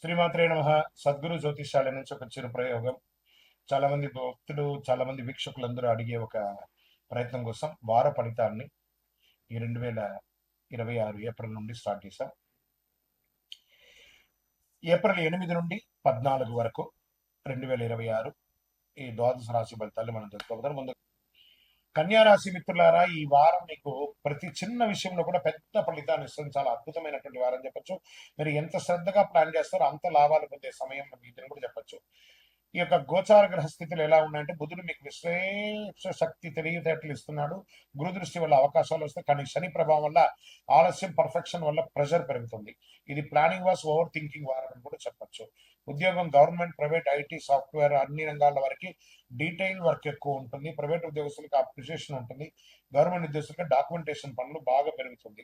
శ్రీమాత్రే నమః. సద్గురు జ్యోతిషాలయం నుంచి ఒక చిరు ప్రయోగం. చాలా మంది భక్తులు, చాలా మంది వీక్షకులందరూ అడిగే ఒక ప్రయత్నం కోసం వార ఫలితాన్ని ఈ 2026 ఏప్రిల్ నుండి స్టార్ట్ చేశాం. ఏప్రిల్ 8 నుండి 14 వరకు 2026 ఈ ద్వాదశ రాశి ఫలితాలు మనం తెలుసుకోబోతాం. ముందు కన్యా రాశి మిత్రులారా, ఈ వారం మీకు ప్రతి చిన్న విషయంలో కూడా పెద్ద ఫలితాన్ని ఇస్తుంది. చాలా అద్భుతమైనటువంటి వారం చెప్పొచ్చు. మీరు ఎంత శ్రద్ధగా ప్లాన్ చేస్తారో అంత లాభాలు పొందే సమయం ఇదని కూడా చెప్పొచ్చు. ఈ యొక్క గోచార గ్రహ స్థితులు ఎలా ఉన్నాయంటే, బుధుడు మీకు విశేష శక్తి తెలివితేటలు ఇస్తున్నాడు. గురు దృష్టి వల్ల అవకాశాలు వస్తాయి, కానీ శని ప్రభావం వల్ల ఆలస్యం, పర్ఫెక్షన్ వల్ల ప్రెషర్ పెరుగుతుంది. ఇది ప్లానింగ్ వాస్ ఓవర్ థింకింగ్ వారం అని కూడా చెప్పొచ్చు. ఉద్యోగం, గవర్నమెంట్, ప్రైవేట్, ఐటీ, సాఫ్ట్వేర్ అన్ని రంగాల వరకు డీటెయిల్ వర్క్ ఎక్కువ ఉంటుంది. ప్రైవేట్ ఉద్యోగస్తులకు అప్రిషియేషన్ ఉంటుంది. గవర్నమెంట్ ఉద్యోగస్తులకు డాక్యుమెంటేషన్ పనులు బాగా పెరుగుతుంది.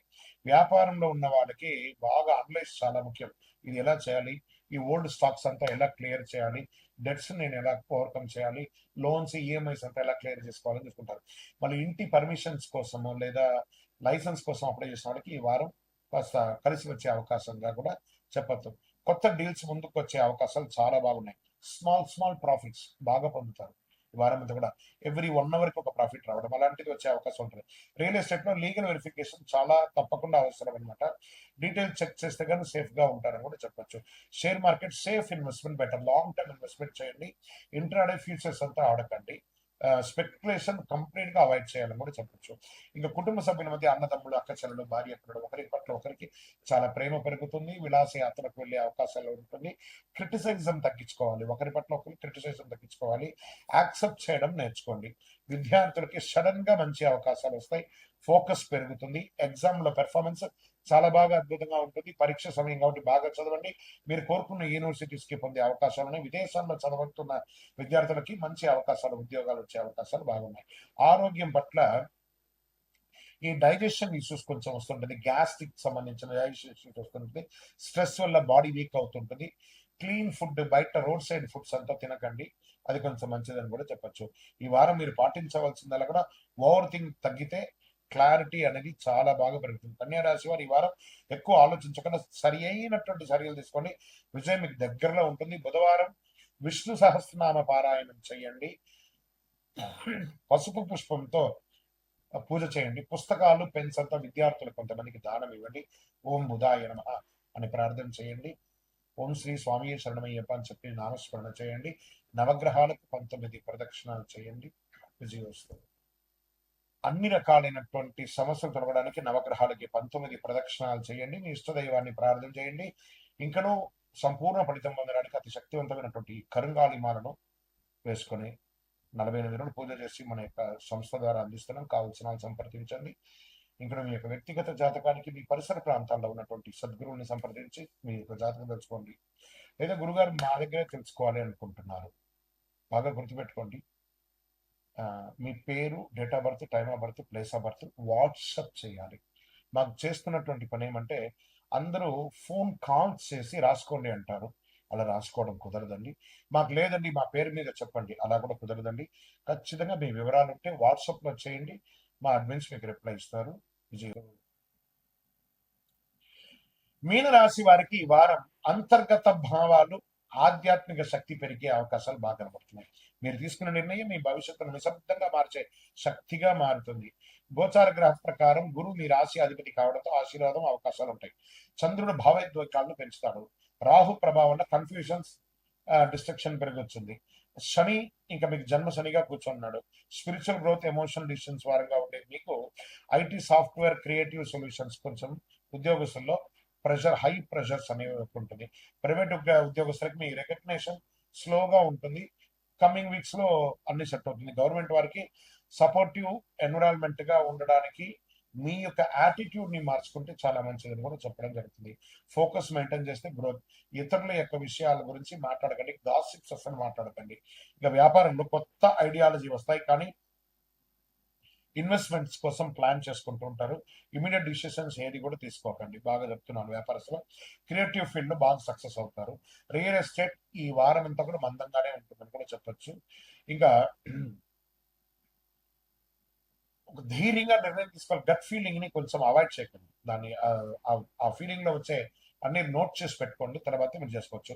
వ్యాపారంలో ఉన్న వాళ్ళకి బాగా అనలైజ్ చాలా ముఖ్యం. ఇది ఎలా చేయాలి, ఈ ఓల్డ్ స్టాక్స్ అంతా ఎలా క్లియర్ చేయాలి, డెట్స్ నేను ఎలా ఓవర్కమ్ చేయాలి, లోన్స్, ఈఎంఐస్ అంతా ఎలా క్లియర్ చేసుకోవాలని చూసుకుంటారు. మళ్ళీ ఇంటి పర్మిషన్స్ కోసము లేదా లైసెన్స్ కోసం అప్లై చేసిన వాళ్ళకి ఈ వారం కాస్త కలిసి వచ్చే అవకాశంగా కూడా చెప్పచ్చు. కొత్త డీల్స్ ముందుకు వచ్చే అవకాశాలు చాలా బాగున్నాయి. స్మాల్ ప్రాఫిట్స్ బాగా పొందుతారు ఈ వారం అంతా కూడా. ఎవ్రీ 1 అవర్కి ఒక ప్రాఫిట్ రావడం అలాంటిది వచ్చే అవకాశం ఉంటుంది. రియల్ ఎస్టేట్ లో లీగల్ వెరిఫికేషన్ చాలా తప్పకుండా అవసరం అనమాట. డీటెయిల్ చెక్ చేస్తే కానీ సేఫ్ గా ఉంటారని కూడా చెప్పొచ్చు. Share market safe investment, better long term investment చేయండి. ఇంట్రాడే ఫ్యూచర్స్ అంతా ఆడకండి. స్పెక్యులేషన్ కంప్లీట్ గా అవాయిడ్ చేయాలని కూడా చెప్పొచ్చు. ఇంకా కుటుంబ సభ్యుల మధ్య అన్నదమ్ములు, అక్క చెల్లెలు, భార్య పిల్లలు ఒకరి పట్ల ఒకరికి చాలా ప్రేమ పెరుగుతుంది. విలాస యాత్రకు వెళ్లే అవకాశాలు ఉంటుంది. క్రిటిసిజం తగ్గించుకోవాలి, ఒకరి పట్ల ఒకరు క్రిటిసిజం తగ్గించుకోవాలి. యాక్సెప్ట్ చేయడం నేర్చుకోండి. విద్యార్థులకి సడన్ గా మంచి అవకాశాలు వస్తాయి. ఫోకస్ పెరుగుతుంది. ఎగ్జామ్ లో పెర్ఫార్మెన్స్ చాలా బాగా అద్భుతంగా ఉంటుంది. పరీక్ష సమయం కాబట్టి బాగా చదవండి. మీరు కోరుకున్న యూనివర్సిటీస్ కి పొందే అవకాశాలను, విదేశాల్లో చదువుతున్న విద్యార్థులకి మంచి అవకాశాలు, ఉద్యోగాలు వచ్చే అవకాశాలు బాగున్నాయి. ఆరోగ్యం పట్ల ఈ డైజెషన్ ఇష్యూస్ కొంచెం వస్తుంటుంది. గ్యాస్ట్రిక్ సంబంధించిన డైజెషన్ ఇష్యూస్ వస్తుంటుంది. స్ట్రెస్ వల్ల బాడీ వీక్ అవుతుంటుంది. క్లీన్ ఫుడ్, బయట రోడ్ సైడ్ ఫుడ్స్ అంతా తినకండి. అది కొంచెం మంచిదని కూడా చెప్పొచ్చు. ఈ వారం మీరు పాటించవలసిందల్లా కూడా ఓవర్ థింక్ తగ్గితే క్లారిటీ అనేది చాలా బాగా పెరుగుతుంది. కన్యా రాశి వారు ఈ వారం ఎక్కువ ఆలోచించకుండా సరి అయినటువంటి చర్యలు తీసుకోండి. విజయం మీకు దగ్గరలో ఉంటుంది. బుధవారం విష్ణు సహస్రనామ పారాయణం చేయండి. పసుపు పుష్పంతో పూజ చేయండి. పుస్తకాలు, పెన్స్ అంతా విద్యార్థులకు కొంతమందికి దానం ఇవ్వండి. ఓం బుధాయ నమః అని ప్రార్థన చేయండి. ఓం శ్రీ స్వామి శరణమయ్యప్ప అని చెప్పి నామస్మరణ చేయండి. నవగ్రహాలకు 19 ప్రదక్షిణాలు చేయండి. విజయోస్తు. అన్ని రకాలైనటువంటి సమస్యలు తొలగడానికి నవగ్రహాలకి 19 ప్రదక్షిణాలు చేయండి. మీ ఇష్టదైవాన్ని ప్రార్థన చేయండి. ఇంకనూ సంపూర్ణ ఫలితం పొందడానికి అతి శక్తివంతమైనటువంటి కరుంగాళిమాలను వేసుకొని 48 రోజులు పూజ చేసి మన యొక్క సంస్థ ద్వారా అందిస్తున్నాం. కావలసిన సంప్రదించండి. ఇంకా మీ యొక్క వ్యక్తిగత జాతకానికి మీ పరిసర ప్రాంతాల్లో ఉన్నటువంటి సద్గురువుని సంప్రదించి మీ యొక్క జాతకం తెలుసుకోండి. లేదా గురుగారు మా దగ్గరే తెలుసుకోవాలి అనుకుంటున్నారు, బాగా గుర్తుపెట్టుకోండి. మీ పేరు, date of birth, time of birth, place of birth WhatsApp చేయాలి. మాకు చేస్తున్నటువంటి పని ఏమంటే, అందరూ ఫోన్ కాల్స్ చేసి రాసుకోండి అంటారు. అలా రాసుకోవడం కుదరదండి. మాకు లేదండి మా పేరు మీద చెప్పండి, అలా కూడా కుదరదండి. ఖచ్చితంగా మీ వివరాలు ఉంటే వాట్సాప్లో చేయండి. మా అడ్మిన్స్ మీకు రిప్లై ఇస్తారు. విజయం. మీన రాశి వారికి ఈ వారం అంతర్గత భావాలు, ఆధ్యాత్మిక శక్తి పెరిగే అవకాశాలు బాగా కనబడుతున్నాయి. మీరు తీసుకున్న నిర్ణయం మీ భవిష్యత్తును నిశ్శబ్దంగా మార్చే శక్తిగా మారుతుంది. గోచార గ్రహ ప్రకారం గురువు మీ రాశి అధిపతి కావడంతో ఆశీర్వాదం, అవకాశాలు ఉంటాయి. చంద్రుడు భావోద్వేగాలను పెంచుతాడు. రాహు ప్రభావం కన్ఫ్యూజన్స్, డిస్ట్రక్షన్ పెరగొచ్చింది. శని ఇంకా మీకు జన్మ శనిగా కూర్చున్నాడు. స్పిరిచువల్ గ్రోత్, ఎమోషనల్ డిసిషన్స్ వారంగా ఉండే మీకు ఐటీ, సాఫ్ట్వేర్, క్రియేటివ్ సొల్యూషన్స్ కొంచెం ఉద్యోగస్తుల్లో హై ప్రెషర్స్ అనేవి ఉంటుంది. ప్రైవేట్ ఉద్యోగస్తులకి మీ రికగ్నేషన్ స్లోగా ఉంటుంది. కమింగ్ వీక్స్ లో అన్ని సెట్ అవుతుంది. గవర్నమెంట్ వారికి సపోర్టివ్ ఎన్విరాన్మెంట్ గా ఉండడానికి మీ యొక్క యాటిట్యూడ్ ని మార్చుకుంటే చాలా మంచిదని కూడా చెప్పడం జరుగుతుంది. ఫోకస్ మెయింటైన్ చేస్తే గ్రోత్. ఇతరుల యొక్క విషయాల గురించి మాట్లాడకండి. గాసిప్స్ అసలు మాట్లాడకండి. ఇక వ్యాపారంలో కొత్త ఐడియాలజీ వస్తాయి, కానీ ఇన్వెస్ట్మెంట్స్ కోసం ప్లాన్ చేసుకుంటూ ఉంటారు. ఇమీడియట్ డిసిషన్స్ ఏది కూడా తీసుకోకండి. బాగా చెప్తున్నాను. వ్యాపారస్తులు క్రియేటివ్ ఫీల్డ్ లో బాగా సక్సెస్ అవుతారు. రియల్ ఎస్టేట్ ఈ వారం అంతా కూడా మందంగానే ఉంటుందని కూడా చెప్పొచ్చు. ఇంకా ఒక ధైర్యంగా నిర్ణయం తీసుకోవాలి. గట్ ఫీలింగ్ ని కొంచెం అవాయిడ్ చేయకండి. దాన్ని ఆ ఫీలింగ్ లో వచ్చే అన్ని నోట్ చేసి పెట్టుకోండి, తర్వాత మీరు చేసుకోవచ్చు.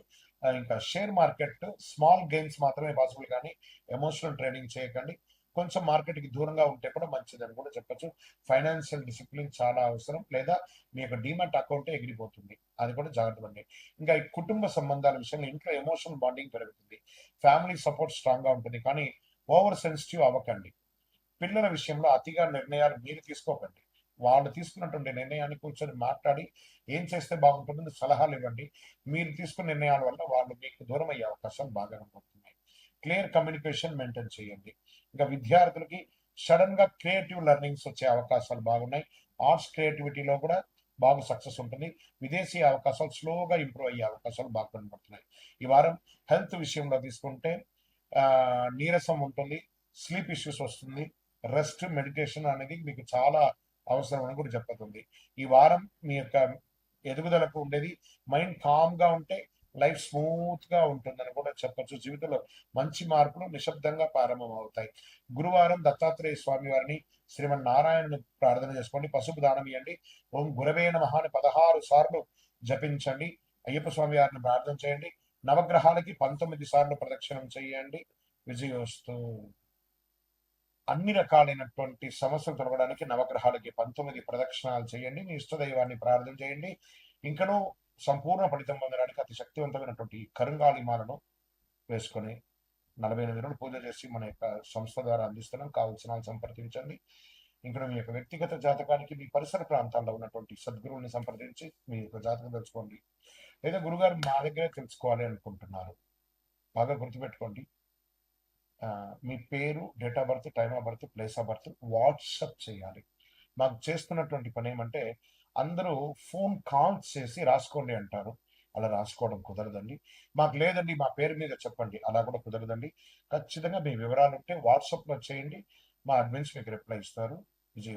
ఇంకా షేర్ మార్కెట్ స్మాల్ గెయిన్స్ మాత్రమే పాసిబుల్, కానీ ఎమోషనల్ ట్రేడింగ్ చేయకండి. కొంచెం మార్కెట్కి దూరంగా ఉంటే కూడా మంచిదని కూడా చెప్పొచ్చు. ఫైనాన్షియల్ డిసిప్లిన్ చాలా అవసరం, లేదా మీ యొక్క డీమాట్ అకౌంటే ఎగిరిపోతుంది, అది కూడా జాగ్రత్త పడండి. ఇంకా ఈ కుటుంబ సంబంధాల విషయంలో ఇంట్లో ఎమోషనల్ బాండింగ్ పెరుగుతుంది, ఫ్యామిలీ సపోర్ట్ స్ట్రాంగ్గా ఉంటుంది, కానీ ఓవర్ సెన్సిటివ్ అవ్వకండి. పిల్లల విషయంలో అతిగా నిర్ణయాలు మీరు తీసుకోకండి. వాళ్ళు తీసుకున్నటువంటి నిర్ణయాన్ని కూర్చొని మాట్లాడి ఏం చేస్తే బాగుంటుందని సలహాలు ఇవ్వండి. మీరు తీసుకున్న నిర్ణయాల వల్ల వాళ్ళు మీకు దూరం అయ్యే అవకాశాలు బాగా ఉంటున్నాయి. క్లియర్ కమ్యూనికేషన్ మెయింటైన్ చేయండి. ఇంకా విద్యార్థులకి సడన్ గా క్రియేటివ్ లెర్నింగ్స్ వచ్చే అవకాశాలు బాగున్నాయి. ఆర్ట్స్ క్రియేటివిటీలో కూడా బాగా సక్సెస్ ఉంటుంది. విదేశీ అవకాశాలు స్లోగా ఇంప్రూవ్ అయ్యే అవకాశాలు బాగా కనబడుతున్నాయి. ఈ వారం హెల్త్ విషయంలో తీసుకుంటే నీరసం ఉంటుంది, స్లీప్ ఇష్యూస్ వస్తుంది, రెస్ట్ మెడిటేషన్ అనేది మీకు చాలా అవసరం అని కూడా చెప్పుతుంది. ఈ వారం మీ యొక్క ఎదుగుదలకు ఉండేది మైండ్ కామ్ గా ఉంటే లైఫ్ స్మూత్ గా ఉంటుందని కూడా చెప్పొచ్చు. జీవితంలో మంచి మార్పులు నిశ్శబ్దంగా ప్రారంభం అవుతాయి. గురువారం దత్తాత్రేయ స్వామి వారిని, శ్రీమన్నారాయణను ప్రార్థన చేసుకోండి, పసుపు దానం ఇవ్వండి, ఓం గురవే నమః అని 16 సార్లు జపించండి, అయ్యప్ప స్వామి వారిని ప్రార్థన చేయండి, నవగ్రహాలకి 19 సార్లు ప్రదక్షిణం చేయండి. విజయోస్తు. అన్ని రకాలైనటువంటి సమస్యలు తొలగడానికి నవగ్రహాలకి 19 ప్రదక్షిణాలు చేయండి, మీ ఇష్టదైవాన్ని ప్రార్థన చేయండి. ఇంకనూ సంపూర్ణ ఫలితం పొందడానికి అతి శక్తివంతమైనటువంటి కరుంగాళిమాలను వేసుకొని 48 రోజులు పూజ చేసి మన యొక్క సంస్థ ద్వారా అందిస్తున్నాం. కావలసిన వాళ్ళు సంప్రదించండి. ఇంకా మీ యొక్క వ్యక్తిగత జాతకానికి మీ పరిసర ప్రాంతాల్లో ఉన్నటువంటి సద్గురువుని సంప్రదించి మీ యొక్క జాతకం తెలుసుకోండి. లేదా గురుగారు మా దగ్గరే తెలుసుకోవాలి అనుకుంటున్నారు, బాగా గుర్తుపెట్టుకోండి. మీ పేరు, date of birth, time of birth, place of birth WhatsApp చేయాలి. మాకు చేస్తున్నటువంటి పని ఏమంటే అందరూ ఫోన్ కాల్స్ చేసి రాసుకోండి అంటారు, అలా రాసుకోవడం కుదరదండి. మాకు లేదండి మా పేరు మీద చెప్పండి, అలా కూడా కుదరదండి. ఖచ్చితంగా మీ వివరాలు ఉంటే వాట్సాప్లో చేయండి, మా అడ్మిన్స్ మీకు రిప్లై ఇస్తారు.